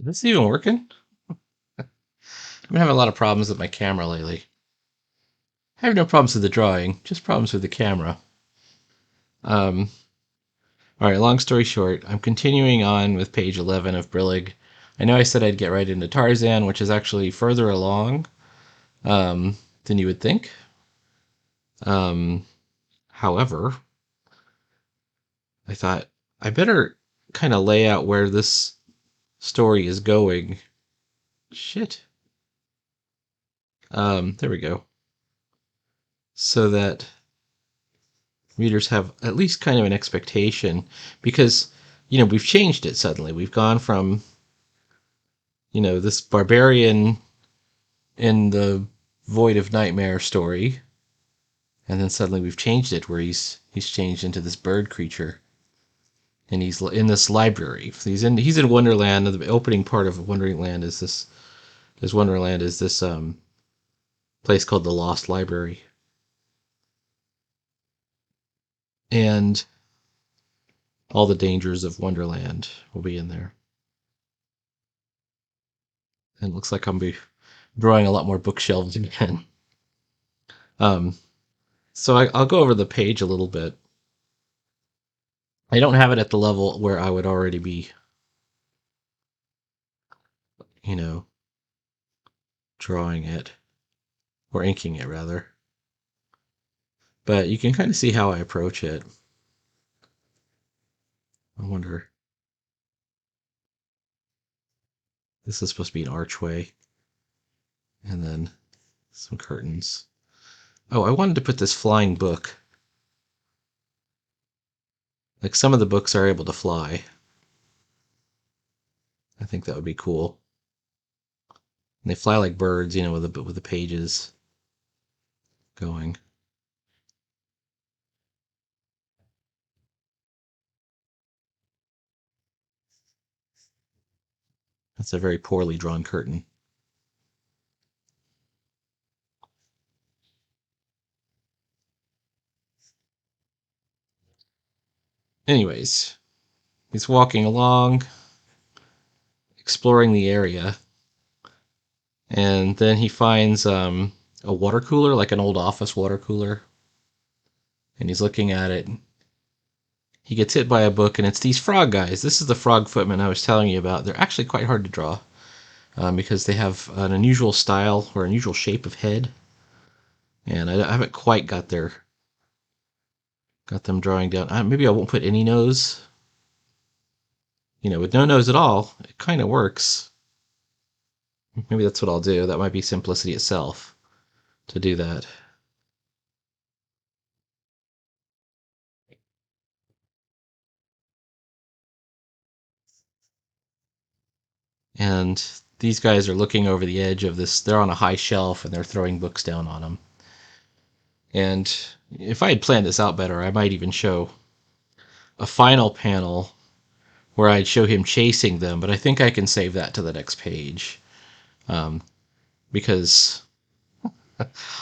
Is this even working? I've been having a lot of problems with my camera lately. I have no problems with the drawing, just problems with the camera. Um, all right, long story short, I'm continuing on with page 11 of Brillig. I know I said I'd get right into Tarzan, which is actually further along than you would think. Um, However, I thought I better kind of lay out where this story is going. Shit. There we go. So that readers have at least kind of an expectation because we've changed it suddenly. We've gone from this barbarian in the Void of Nightmare story, and then suddenly we've changed it where he's changed into this bird creature, and he's in this library. He's in Wonderland. And the opening part of Wonderland is this place called the Lost Library, and all the dangers of Wonderland will be in there. And it looks like I'm be drawing a lot more bookshelves again. Um, so I'll go over the page a little bit. I don't have it at the level where I would already be, you know, drawing it, or inking it rather. But you can kind of see how I approach it. I wonder. This is supposed to be an archway, and then some curtains. Oh, I wanted to put this flying book. Like some of the books are able to fly. I think that would be cool. And they fly like birds, with the pages going. That's a very poorly drawn curtain. Anyways, he's walking along, exploring the area, and then he finds a water cooler, like an old office water cooler, and he's looking at it. He gets hit by a book, and it's these frog guys. This is the frog footmen I was telling you about. They're actually quite hard to draw because they have an unusual style or unusual shape of head, and I haven't quite got them drawing down. Maybe I won't put any nose. With no nose at all, it kind of works. Maybe that's what I'll do. That might be simplicity itself to do that. And these guys are looking over the edge of this. They're on a high shelf and they're throwing books down on them. And if I had planned this out better, I might even show a final panel where I'd show him chasing them, but I think I can save that to the next page because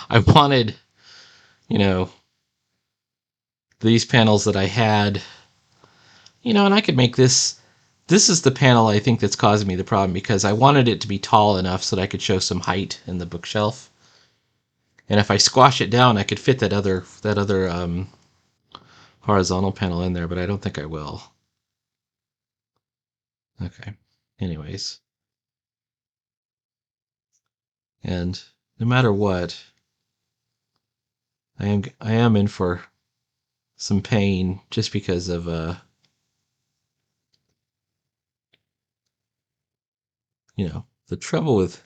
I wanted, you know, these panels that I had, and I could make this. This is the panel I think that's causing me the problem because I wanted it to be tall enough so that I could show some height in the bookshelf. And if I squash it down, I could fit that other horizontal panel in there, but I don't think I will. Okay. Anyways, and no matter what, I am in for some pain just because of the trouble with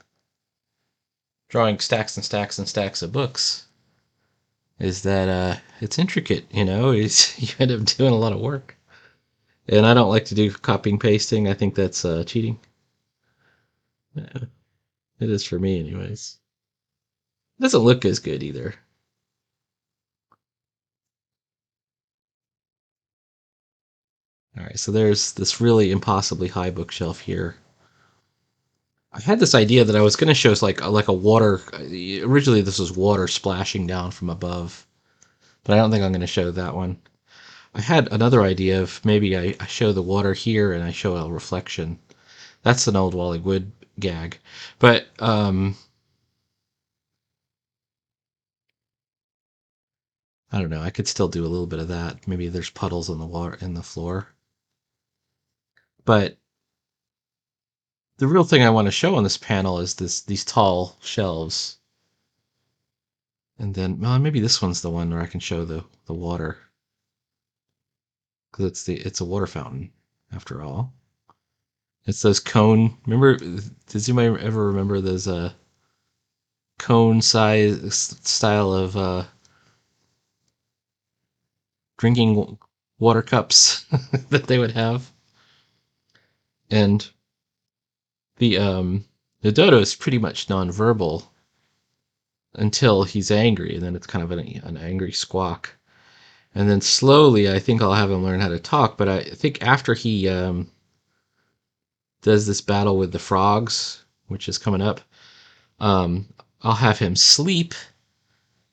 drawing stacks and stacks and stacks of books is that it's intricate. It's, you end up doing a lot of work, and I don't like to do copying pasting. I think that's cheating. Yeah, it is for me, anyways. It doesn't look as good either. All right, so there's this really impossibly high bookshelf here. I had this idea that I was going to show us like a water. Originally, this was water splashing down from above, but I don't think I'm going to show that one. I had another idea of maybe I show the water here and I show a reflection. That's an old Wally Wood gag. But I don't know. I could still do a little bit of that. Maybe there's puddles on the water in the floor. But the real thing I want to show on this panel is these tall shelves. And then, well, maybe this one's the one where I can show the water, because it's a water fountain after all. It's those cone. Remember? Does anybody ever remember those cone size style of drinking water cups that they would have? And the the dodo is pretty much nonverbal until he's angry, and then it's kind of an angry squawk. And then slowly, I think I'll have him learn how to talk. But I think after he does this battle with the frogs, which is coming up, um, I'll have him sleep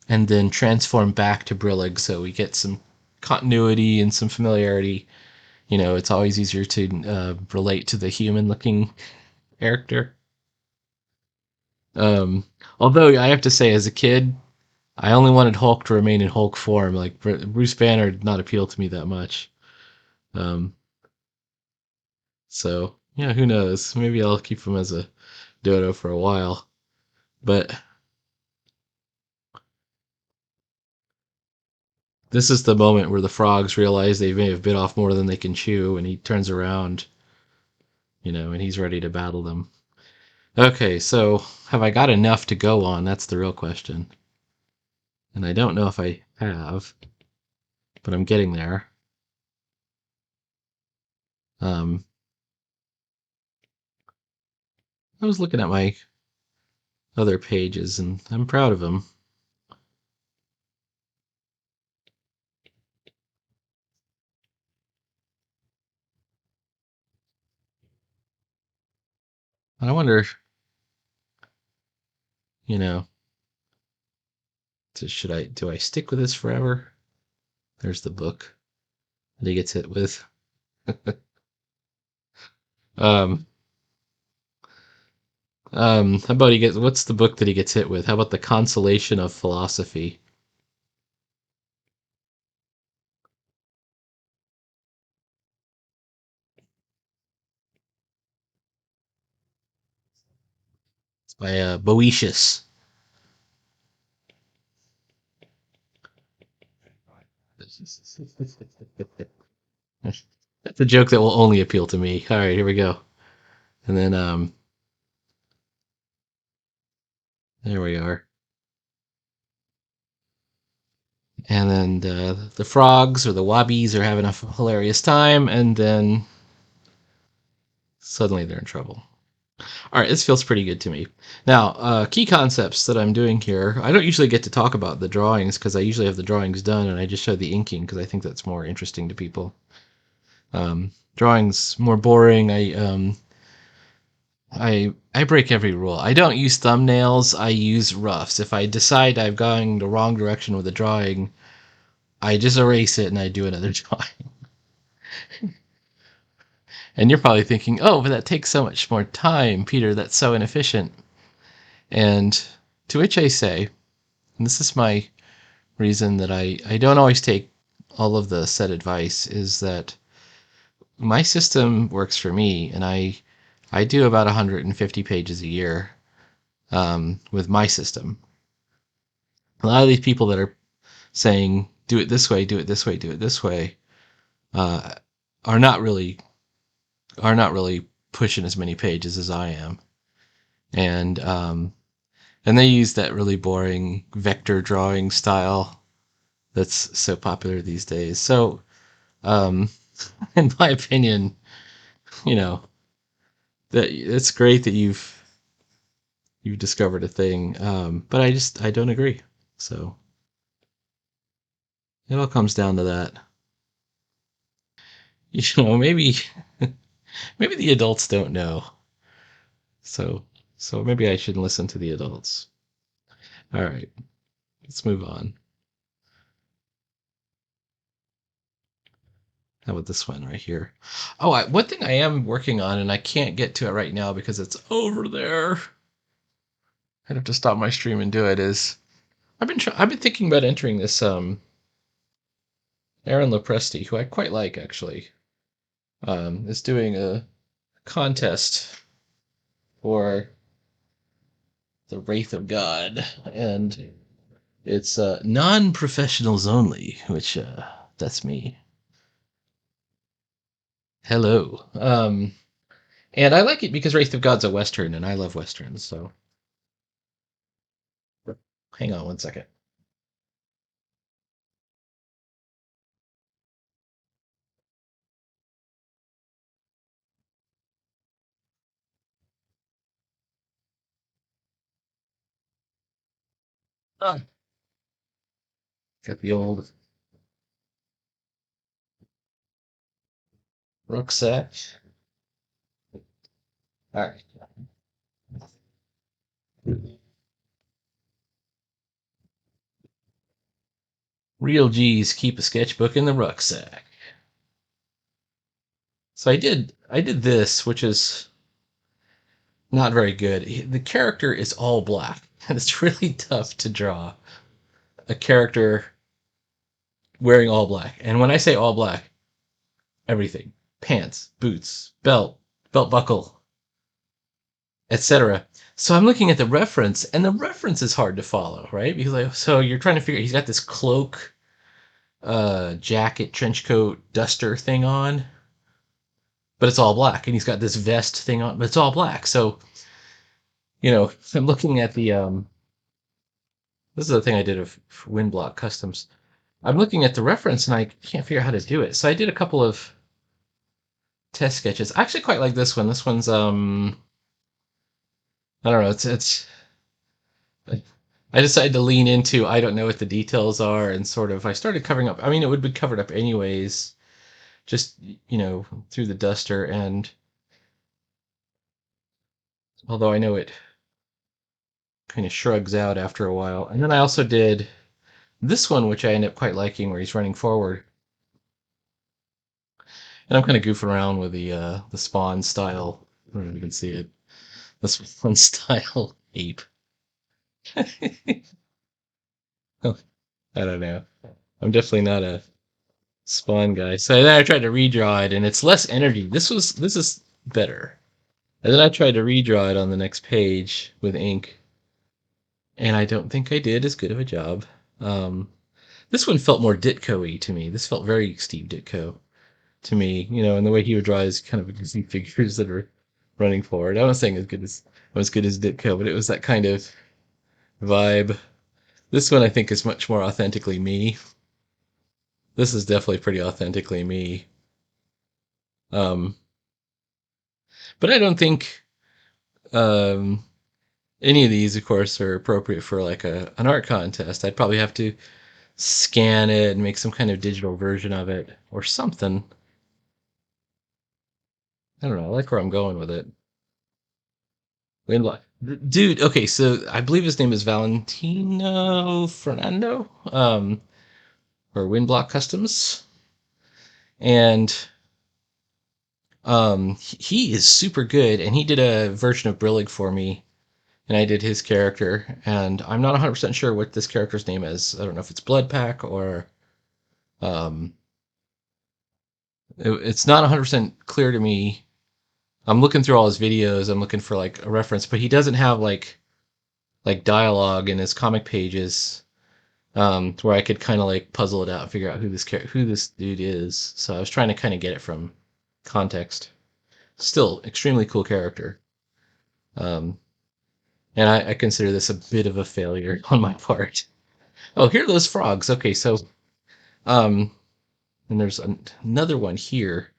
and then transform back to Brillig, so we get some continuity and some familiarity. You know, it's always easier to relate to the human-looking character. Um, Although I have to say, as a kid, I only wanted Hulk to remain in Hulk form. Like Bruce Banner did not appeal to me that much. Um, so yeah, who knows? Maybe I'll keep him as a dodo for a while. But this is the moment where the frogs realize they may have bit off more than they can chew, and he turns around, and he's ready to battle them. Okay, so have I got enough to go on? That's the real question. And I don't know if I have, but I'm getting there. Um, I was looking at my other pages, and I'm proud of them. I wonder, you know, do I stick with this forever? There's the book that he gets hit with. um, how about what's the book that he gets hit with? How about The Consolation of Philosophy? It's by Boetius. That's a joke that will only appeal to me. All right, here we go. And then there we are. And then the frogs or the wobbies are having a hilarious time, and then suddenly they're in trouble. All right, this feels pretty good to me. Now, key concepts that I'm doing here. I don't usually get to talk about the drawings because I usually have the drawings done, and I just show the inking because I think that's more interesting to people. Drawings more boring. I break every rule. I don't use thumbnails. I use roughs. If I decide I've gone the wrong direction with a drawing, I just erase it and I do another drawing. And you're probably thinking, oh, but that takes so much more time, Peter. That's so inefficient. And to which I say, and this is my reason that I don't always take all of the set advice, is that my system works for me, and I do about 150 pages a year with my system. A lot of these people that are saying do it this way, do it this way, do it this way, uh, are not really pushing as many pages as I am, and they use that really boring vector drawing style that's so popular these days. So, um, in my opinion, you know that it's great that you've discovered a thing, but I don't agree. So it all comes down to that. Maybe maybe the adults don't know. So maybe I should listen to the adults. All right, let's move on. How about this one right here? Oh, one thing I am working on, and I can't get to it right now because it's over there. I'd have to stop my stream and do it. Is I've been thinking about entering this Aaron Lopresti, who I quite like actually, is doing a contest for the Wraith of God, and it's non-professionals only, which that's me. Hello. And I like it because Wraith of God's a Western, and I love Westerns, so hang on one second. Oh, got the old rucksack. All right. Real G's keep a sketchbook in the rucksack. So I did this, which is not very good. The character is all black, and it's really tough to draw a character wearing all black. And when I say all black, everything: pants, boots, belt buckle, etc. So I'm looking at the reference, and the reference is hard to follow, right? Because so you're trying to figure. He's got this cloak, jacket, trench coat, duster thing on, but it's all black, and he's got this vest thing on, but it's all black. So I'm looking at the this is the thing I did of Windblock Customs. I'm looking at the reference and I can't figure out how to do it. So I did a couple of test sketches. I actually quite like this one. This one's I don't know, it's I decided to lean into I don't know what the details are, and sort of I started covering up. I mean, it would be covered up anyways, just through the duster, and although I know it kind of shrugs out after a while. And then I also did this one, which I ended up quite liking, where he's running forward. And I'm kind of goofing around with the Spawn style. I don't know if you can see it. The Spawn style ape. Oh, I don't know. I'm definitely not a Spawn guy. So then I tried to redraw it, and it's less energy. This is better. And then I tried to redraw it on the next page with ink, and I don't think I did as good of a job. Um, this one felt more Ditko-y to me. This felt very Steve Ditko to me, and the way he would draw his kind of goofy figures that are running forward. I'm not saying as good as Ditko, but it was that kind of vibe. This one I think is much more authentically me. This is definitely pretty authentically me. Um, but I don't think um, any of these, of course, are appropriate for like an art contest. I'd probably have to scan it and make some kind of digital version of it or something. I don't know. I like where I'm going with it. Windblock. Dude, okay, so I believe his name is Valentino Fernando, or Windblock Customs. And he is super good, and he did a version of Brillig for me, and I did his character, and I'm not 100% sure what this character's name is. I don't know if it's Bloodpack or um, it's not 100% clear to me. I'm looking through all his videos. I'm looking for like a reference, but he doesn't have like dialogue in his comic pages, to where I could kind of like puzzle it out and figure out who this dude is. So I was trying to kind of get it from context. Still, extremely cool character. Um, and I consider this a bit of a failure on my part. Oh, here are those frogs. Okay, so um, and there's another one here,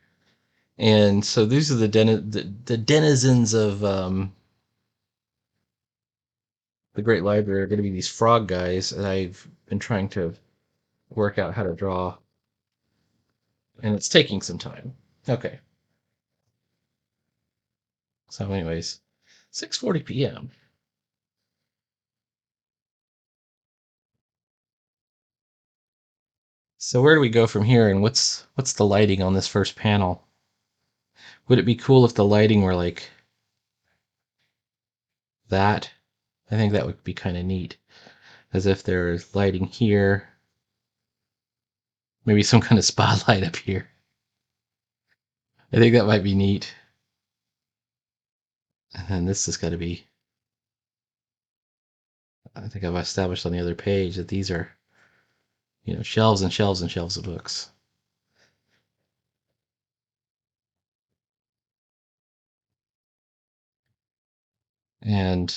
and so these are the denizens of the Great Library are going to be these frog guys, and I've been trying to work out how to draw, and it's taking some time. Okay, so anyways, 6:40 p.m. So where do we go from here, and what's the lighting on this first panel? Would it be cool if the lighting were like that? I think that would be kind of neat. As if there's lighting here, maybe some kind of spotlight up here. I think that might be neat. And then this has got to be, I think I've established on the other page that these are, shelves and shelves and shelves of books. And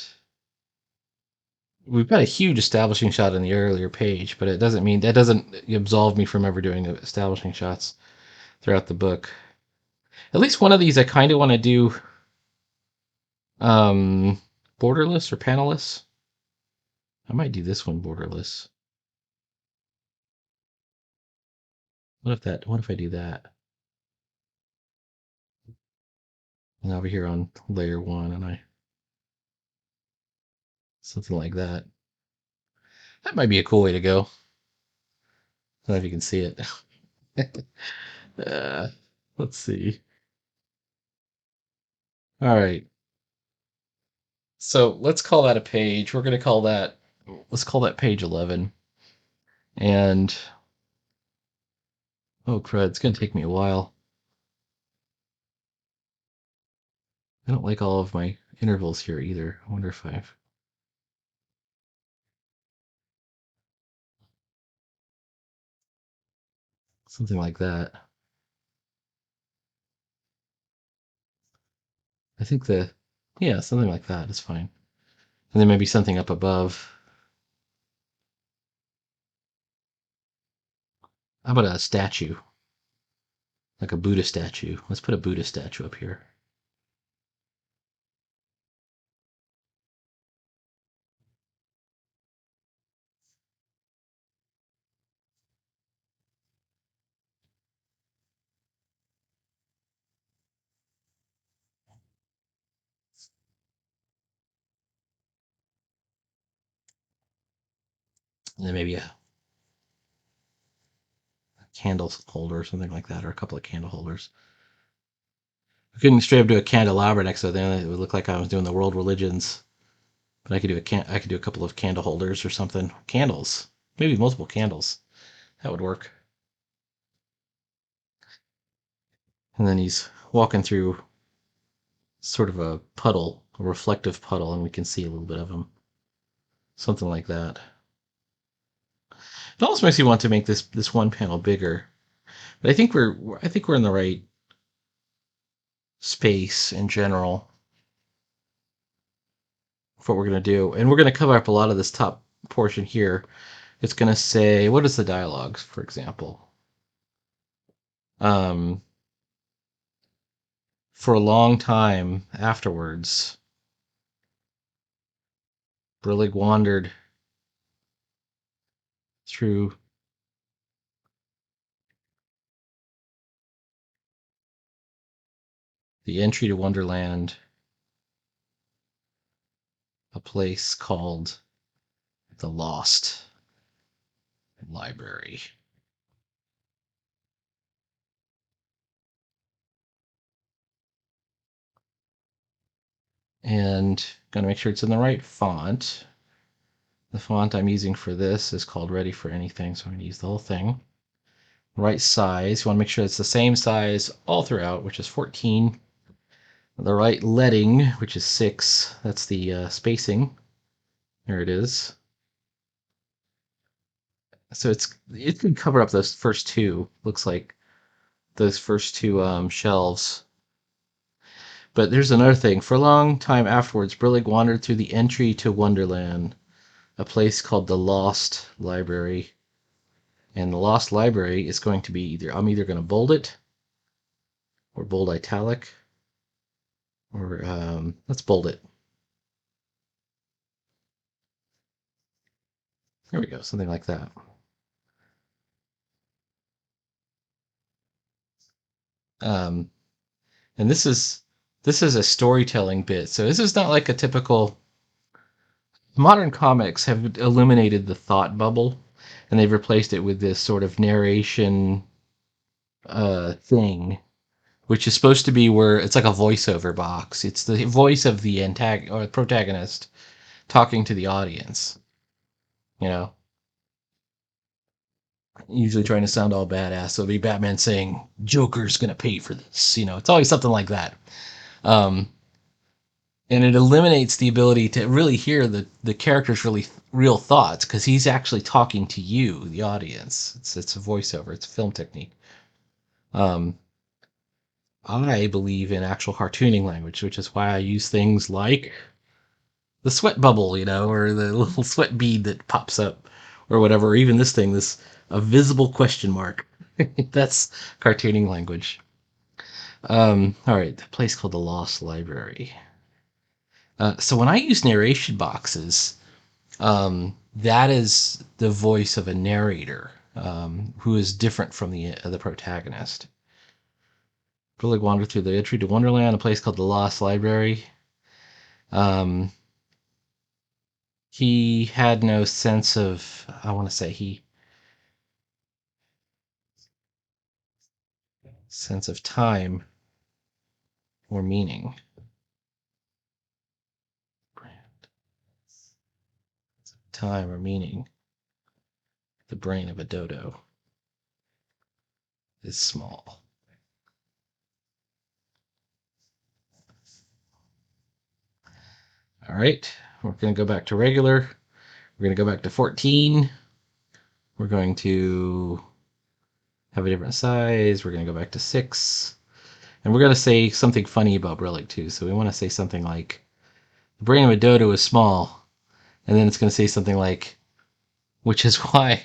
we've got a huge establishing shot in the earlier page, but it doesn't mean that doesn't absolve me from ever doing establishing shots throughout the book. At least one of these I kind of want to do um, borderless or panelless. I might do this one borderless. What if I do that? And over here on layer one, and something like that. That might be a cool way to go. I don't know if you can see it. uh, let's see. All right. So let's call that a page. Let's call that page 11. And, oh crud, it's going to take me a while. I don't like all of my intervals here either. I wonder if I've, something like that. I think yeah, something like that is fine. And then maybe something up above. How about a statue? Like a Buddha statue. Let's put a Buddha statue up here. And then maybe a candle holder or something like that, or a couple of candle holders. I couldn't straight up do a candelabra next to it, then it would look like I was doing the world religions. But I could do a couple of candle holders or something. Candles. Maybe multiple candles. That would work. And then he's walking through sort of a puddle, a reflective puddle, and we can see a little bit of him. Something like that. It almost makes me want to make this one panel bigger. But I think we're in the right space in general for what we're going to do. And we're going to cover up a lot of this top portion here. It's going to say, what is the dialogues, for example? Um, for a long time afterwards, Brillig wandered through the entry to Wonderland, a place called the Lost Library. And going to make sure it's in the right font. The font I'm using for this is called Ready for Anything, so I'm going to use the whole thing. Right size, you want to make sure it's the same size all throughout, which is 14. The right leading, which is 6, that's the spacing. There it is. So it can cover up those first two. Looks like those first two shelves. But there's another thing. For a long time afterwards, Brillig wandered through the entry to Wonderland, a place called the Lost Library. And the Lost Library is going to be I'm either going to bold it or bold italic, or let's bold it. There we go, something like that. Um, and this is a storytelling bit. So this is not like a typical modern comics have eliminated the thought bubble. and they've replaced it with this sort of narration thing, which is supposed to be where it's like a voiceover box. It's the voice of the or protagonist talking to the audience. You know, usually trying to sound all badass. So it'll be Batman saying, "Joker's gonna pay for this." It's always something like that. Um, and it eliminates the ability to really hear the character's really real thoughts because he's actually talking to you, the audience. It's a voiceover. It's a film technique. Um, I believe in actual cartooning language, which is why I use things like the sweat bubble, or the little sweat bead that pops up, or whatever. Or even this thing, this a visible question mark. That's cartooning language. All right, the place called the Lost Library. So when I use narration boxes, that is the voice of a narrator who is different from the protagonist. Brillig wandered through the entry to Wonderland, a place called the Lost Library. Um, he had no sense of, I want to say sense of time or meaning. Time or meaning. The brain of a dodo is small. All right, we're going to go back to regular. We're going to go back to 14. We're going to have a different size. We're going to go back to 6. And we're going to say something funny about Brillig too. So we want to say something like, the brain of a dodo is small. And then it's going to say something like, which is why.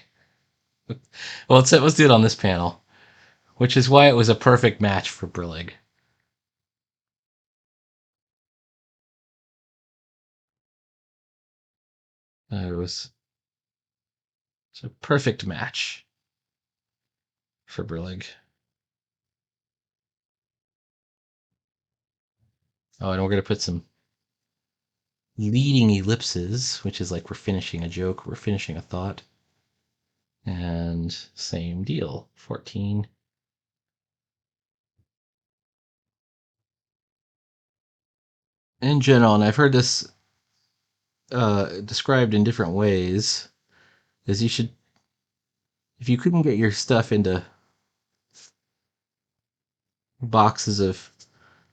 Well, let's do it on this panel. Which is why it was a perfect match for Brillig. It's a perfect match for Brillig. Oh, and we're going to put some leading ellipses, which is like we're finishing a joke, we're finishing a thought. And same deal, 14. In general, and I've heard this described in different ways, is you should, if you couldn't get your stuff into boxes of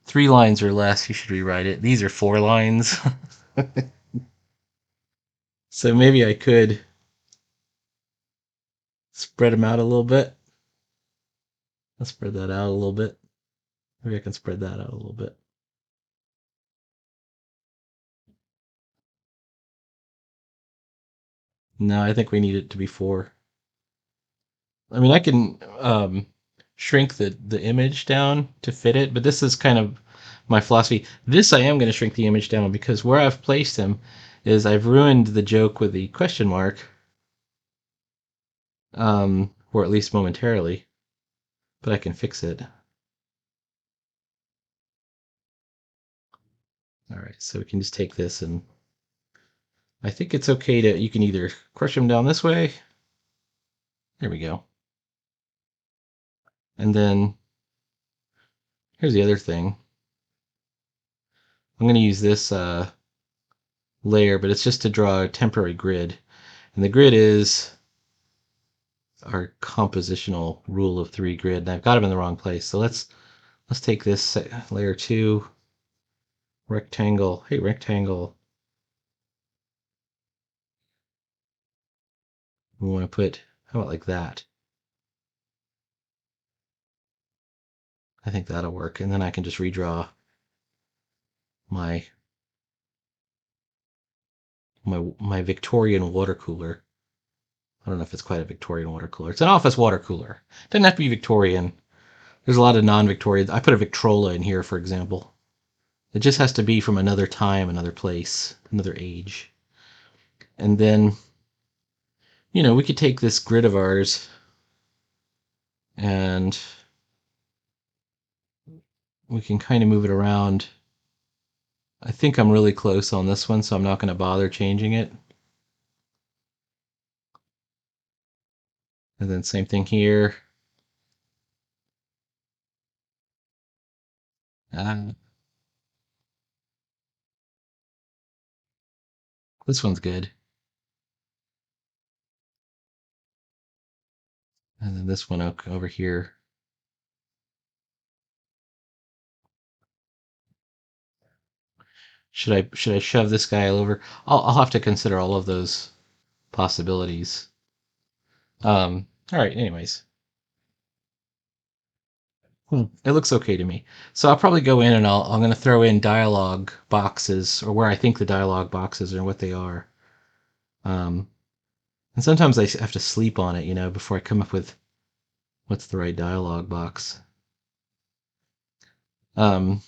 3 lines or less, you should rewrite it. These are 4 lines. So maybe I could spread them out a little bit. Let's spread that out a little bit. Maybe I can spread that out a little bit. No, I think we need it to be 4. I mean, I can shrink the image down to fit it, but this is kind of my philosophy. This I am going to shrink the image down because where I've placed him is I've ruined the joke with the question mark, or at least momentarily, but I can fix it. All right, so we can just take this, and I think it's okay to, you can either crush him down this way. There we go. And then here's the other thing. I'm going to use this layer, but it's just to draw a temporary grid. And the grid is our compositional rule of 3 grid, and I've got them in the wrong place. So let's take this layer 2 rectangle. Hey, rectangle. We want to put, how about like that? I think that'll work. And then I can just redraw my my Victorian water cooler. I don't know if it's quite a Victorian water cooler. It's an office water cooler. It doesn't have to be Victorian. There's a lot of non-Victorian. I put a Victrola in here, for example. It just has to be from another time, another place, another age. And then, we could take this grid of ours and we can kind of move it around. I think I'm really close on this one, so I'm not going to bother changing it. And then same thing here. Uh, this one's good. And then this one over here. Should I shove this guy over? I'll have to consider all of those possibilities. All right. Anyways, it looks okay to me. So I'll probably go in and I'm going to throw in dialogue boxes or where I think the dialogue boxes are and what they are. Um, and sometimes I have to sleep on it, before I come up with what's the right dialogue box. Um,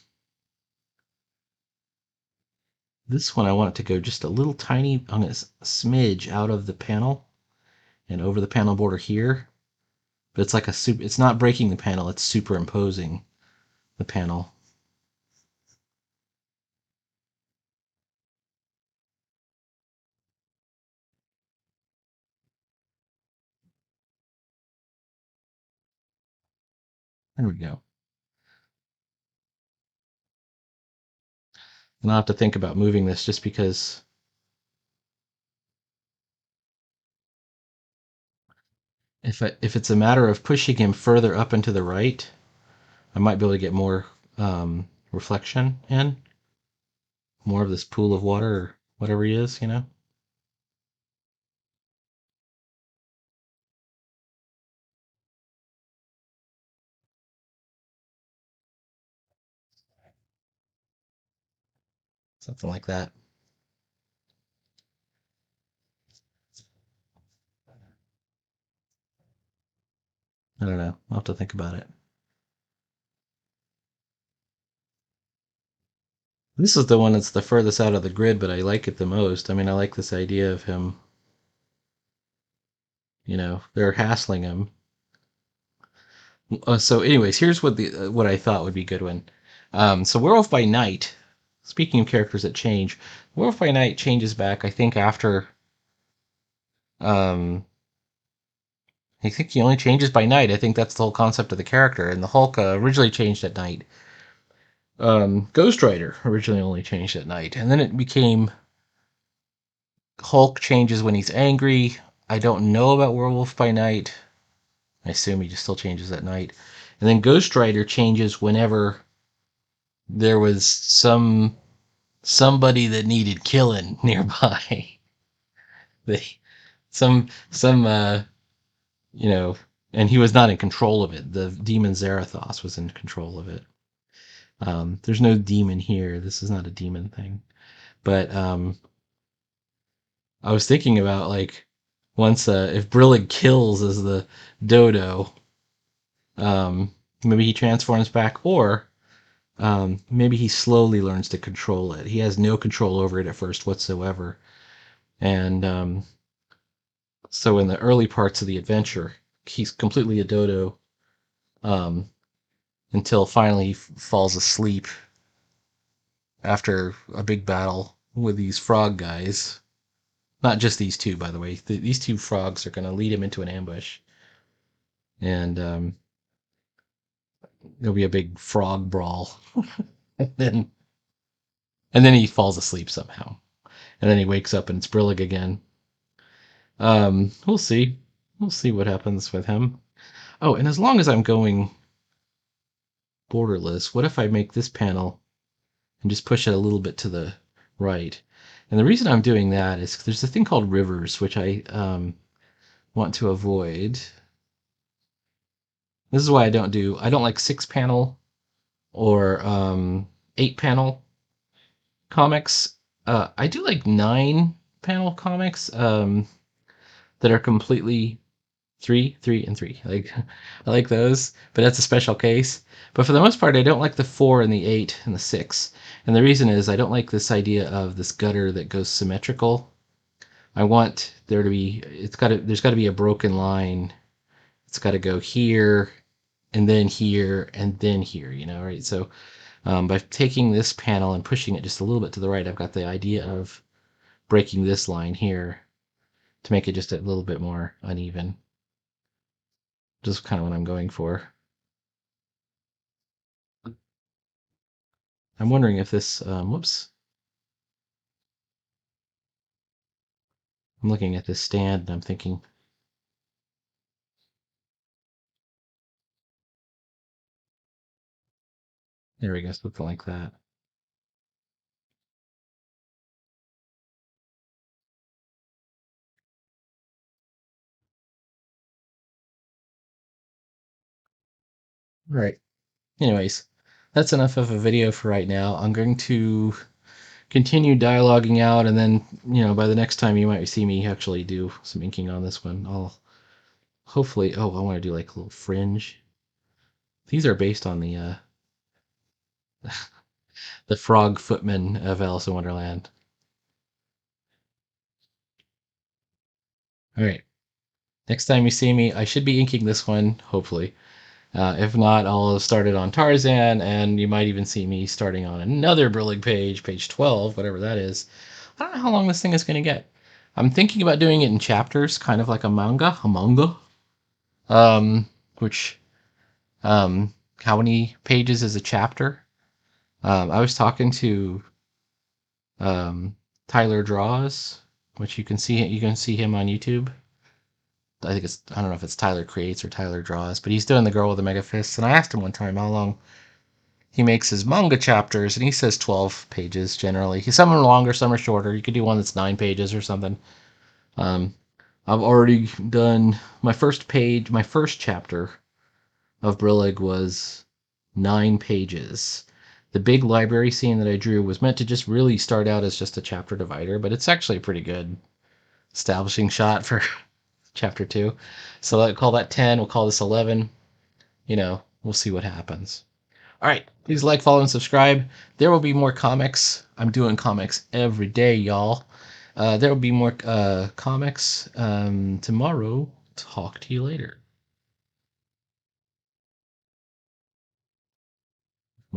this one I want it to go just a little tiny, I'm going to smidge out of the panel and over the panel border here. But it's like it's not breaking the panel, it's superimposing the panel. There we go. And I'll have to think about moving this just because if it's a matter of pushing him further up and to the right, I might be able to get more reflection in, more of this pool of water or whatever he is. Something like that. I don't know. I'll have to think about it. This is the one that's the furthest out of the grid, but I like it the most. I mean, I like this idea of him, they're hassling him. So, anyways, here's what I thought would be a good one. So, Werewolf by Night. Speaking of characters that change, Werewolf by Night changes back. I think after. Um, I think he only changes by night. I think that's the whole concept of the character. And the Hulk originally changed at night. Ghost Rider originally only changed at night, and then it became Hulk changes when he's angry. I don't know about Werewolf by Night. I assume he just still changes at night. And then Ghost Rider changes whenever there was somebody that needed killing nearby. they some you know, and he was not in control of it. The demon Zarathos was in control of it. There's no demon here. This is not a demon thing. But I was thinking about like once if Brillig kills as the dodo, maybe he transforms back, or maybe he slowly learns to control it. He has no control over it at first whatsoever, and so in the early parts of the adventure, he's completely a dodo um, until finally he falls asleep after a big battle with these frog guys. Not just these two, by the way. These two frogs are going to lead him into an ambush, and there'll be a big frog brawl, and then he falls asleep somehow, and then he wakes up and it's Brillig again. We'll see. We'll see what happens with him. Oh, and as long as I'm going borderless, what if I make this panel and just push it a little bit to the right? And the reason I'm doing that is there's a thing called rivers, which I want to avoid. This is why I don't like 6 panel or 8 panel comics. I do like 9 panel comics that are completely three, and three. Like I like those, but that's a special case. But for the most part, I don't like the 4 and the 8 and the 6. And the reason is I don't like this idea of this gutter that goes symmetrical. I want there to be there's got to be a broken line. It's got to go here and then here and then here, right? So by taking this panel and pushing it just a little bit to the right, I've got the idea of breaking this line here to make it just a little bit more uneven. Just kind of what I'm going for. I'm wondering if this, whoops. I'm looking at this stand and I'm thinking, there we go, something like that. Right. Anyways, that's enough of a video for right now. I'm going to continue dialoguing out, and then, by the next time you might see me actually do some inking on this one, I'll hopefully, oh, I want to do like a little fringe. These are based on the frog footman of Alice in Wonderland. All right. Next time you see me, I should be inking this one, hopefully. If not, I'll start it on Tarzan, and you might even see me starting on another Brillig page, page 12, whatever that is. I don't know how long this thing is going to get. I'm thinking about doing it in chapters, kind of like a manga. Um, which, how many pages is a chapter? I was talking to Tyler Draws, which you can see him on YouTube. I don't know if it's Tyler Creates or Tyler Draws, but he's doing the girl with the mega fists. And I asked him one time how long he makes his manga chapters, and he says 12 pages generally. Some are longer, some are shorter. You could do one that's 9 pages or something. Um, I've already done my first page. My first chapter of Brillig was 9 pages. The big library scene that I drew was meant to just really start out as just a chapter divider, but it's actually a pretty good establishing shot for chapter 2. So I'll call that 10. We'll call this 11. We'll see what happens. All right. Please like, follow, and subscribe. There will be more comics. I'm doing comics every day, y'all. There will be more comics tomorrow. Talk to you later.